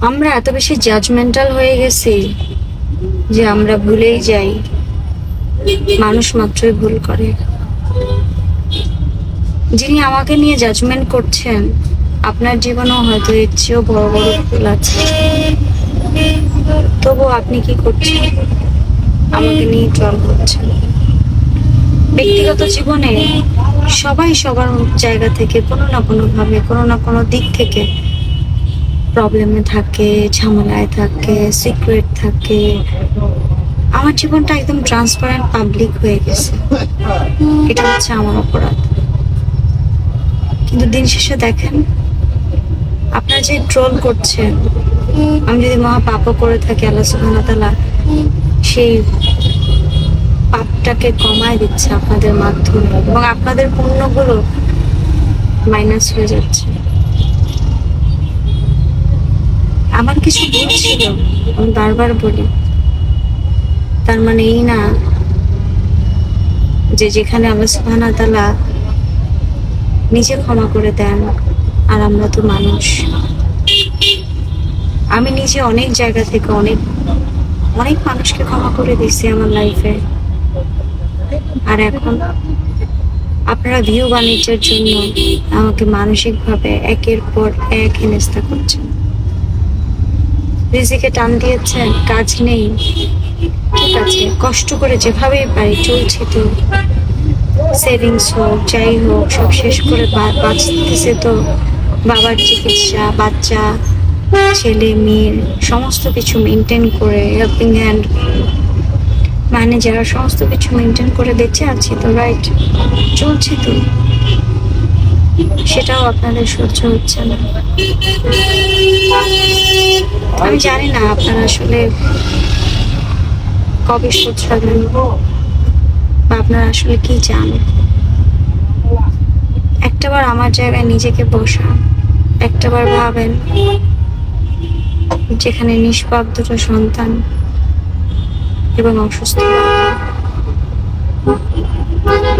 আমরা এত বেশি জাজমেন্টাল হয়ে গেছি যে আমরা ভুলেই যাই মানুষ মাত্রই ভুল করে। যিনি আমাকে নিয়ে জাজমেন্ট করছেন, আপনার জীবনেও হয়তো এর চেয়েও বড় বড় ভুল আছে। তবু আপনি কি করছেন? আমাকে নিয়ে ট্রল করছেন। ব্যক্তিগত জীবনে সবাই সবার জায়গা থেকে কোনো না কোনো ভাবে, কোনো না কোনো দিক থেকে প্রবলেমে থাকে, ঝামেলায় থাকে, সিক্রেট থাকে। আমার জীবনটা একদম ট্রান্সপারেন্ট পাবলিক হয়ে গেছে। এটা হচ্ছে আমার অপরাধ। কিন্তু দিন শেষে দেখেন, আপনারা যে ট্রোল করছেন, আমি যদি মহা পাপও করে থাকি, আল্লাহ সুবহানাহু ওয়া তাআলা সেই পাপটাকে কমায় দিচ্ছে আপনাদের মাধ্যমে, এবং আপনাদের পুণ্যগুলো মাইনাস হয়ে যাচ্ছে। আমার কিছু ভুল ছিল, আমি বারবার বলি। তার মানে এই না যে যেখানে আল্লাহ সুবহানাহু ওয়া তাআলা নিজে ক্ষমা করে দেন, আর আমরা তো মানুষ। আমি নিজে অনেক জায়গা থেকে অনেক অনেক মানুষকে ক্ষমা করে দিয়েছি আমার লাইফে। আর এখন আপনারা ভিউ বাণিজ্যের জন্য আমাকে মানসিকভাবে একের পর এক হেনস্থা করছেন। রিজিকে টান দিয়েছেন, কাজ নেই, ঠিক আছে, কষ্ট করে যেভাবেই পারি চলছি তো। সেভিংস হোক, যাই হোক, সব শেষ করে বাঁচতেছে তো। বাবার চিকিৎসা, বাচ্চা, ছেলে মেয়ের সমস্ত কিছু মেনটেন করে, হেল্পিং হ্যান্ড মানে যারা সমস্ত কিছু মেনটেন করে বেঁচে আছি তো, রাইট, চলছে তো। সেটাও আপনাদের সহ্য হচ্ছে না। আমি জানি না আপনারা আসলে কবে শুধরাবেন, বা আপনারা আসলে কি চান। একটাবার আমার জায়গায় নিজেকে বসান, একটাবার ভাবেন যেখানে নিষ্পাপ দুটো সন্তান এবং অসুস্থ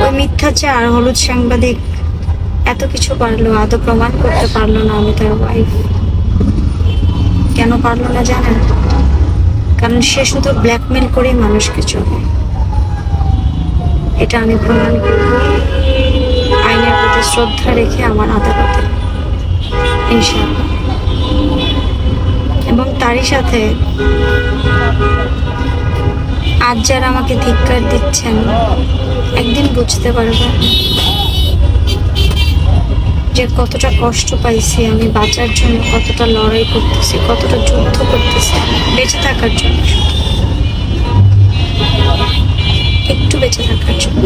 ওই মিথ্যাচার হলুদ সাংবাদিক এত কিছু পারলো, আদৌ প্রমাণ করতে পারলো না আমি তার ওয়াইফ। কেন পারলো না জানেন? কারণ সে শুধু ব্ল্যাকমেল করেই মানুষকে চলে। এটা আমি প্রমাণ করব আইনের প্রতি শ্রদ্ধা রেখে আমার আদালতে, ইনশাআল্লাহ। এবং তারই সাথে আজ যারা আমাকে ধিক্কার দিচ্ছেন, একদিন বুঝতে পারবেন যে কতটা কষ্ট পাইছি আমি বাঁচার জন্য, কতটা লড়াই করতেছি, কতটা যুদ্ধ করতেছি বেঁচে থাকার জন্য, একটু বেঁচে থাকার জন্য।